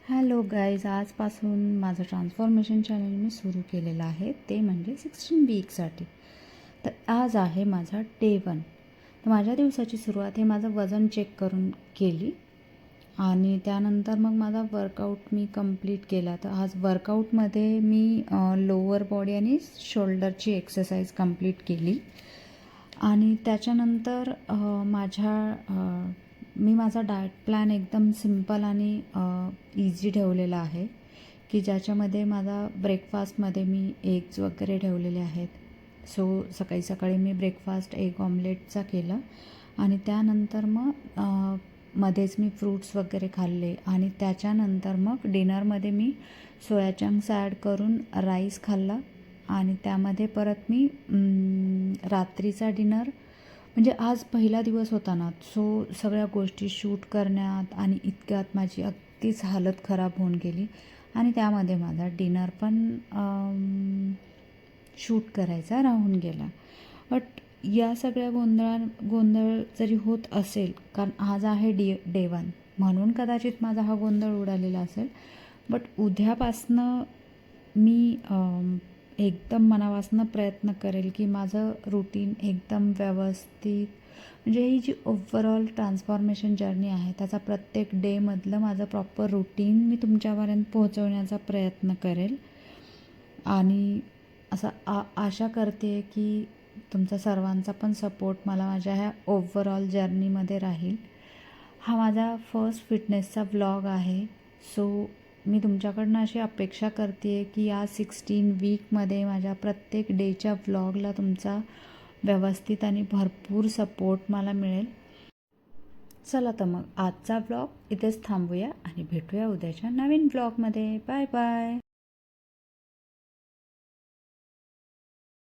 Hello guys, आजपासून माझं transformation channel मी सुरू केलेलं आहे, ते म्हणजे 16 वीकसाठी. तर आज आहे माझा डे 1. तर माझ्या दिवसाची सुरुवात हे माझं वजन चेक करून केली आणि त्यानंतर मग माझा वर्कआउट मी कंप्लीट केला. तर आज वर्कआउटमध्ये मी लोअर बॉडी आणि शोल्डरची एक्सरसाइज कंप्लीट केली आणि त्याच्यानंतर मी माझा डाएट प्लॅन एकदम सिम्पल आणि इझी ठेवलेला आहे, की ज्याच्यामध्ये माझा ब्रेकफास्टमध्ये मी एग्ज वगैरे ठेवलेले आहेत. सो सकाळी सकाळी मी ब्रेकफास्ट एग ऑमलेटचा केला आणि त्यानंतर मग मध्येच मी फ्रूट्स वगैरे खाल्ले आणि त्याच्यानंतर मग डिनरमध्ये मी सोया चंक्स ॲड करून राईस खाल्ला आणि त्यामध्ये परत मी रात्रीचा डिनर, म्हणजे आज पहिला दिवस होता ना, सो सगळ्या गोष्टी शूट करण्यात आणि इतक्यात माझी अगदीच हालत खराब होऊन गेली आणि त्यामध्ये माझा डिनर पण शूट करायचा राहून गेला. बट या सगळ्या गोंधळ जरी होत असेल, कारण आज आहे डे 1 म्हणून कदाचित माझा हा गोंधळ उडालेला असेल, बट उद्यापासनं मी एकदम मनापासून प्रयत्न करेल की माझं रुटीन एकदम व्यवस्थित, म्हणजे ही जी ओव्हरऑल ट्रान्सफॉर्मेशन जर्नी आहे त्याचा प्रत्येक डेमधलं माझं प्रॉपर रुटीन मी तुमच्यापर्यंत पोहोचवण्याचा प्रयत्न करेल आणि असं आशा करते की तुमचा सर्वांचा पण सपोर्ट मला माझ्या ह्या ओव्हरऑल जर्नीमध्ये राहील. हा माझा फर्स्ट फिटनेसचा व्लॉग आहे, सो मी तुमच्याकडनं अशी अपेक्षा करते आहे की या 16 वीकमध्ये माझ्या प्रत्येक डेच्या व्लॉगला तुमचा व्यवस्थित आणि भरपूर सपोर्ट मला मिळेल. चला तर मग आजचा व्लॉग इथेच थांबूया आणि भेटूया उद्याच्या नवीन व्लॉगमध्ये. Bye bye.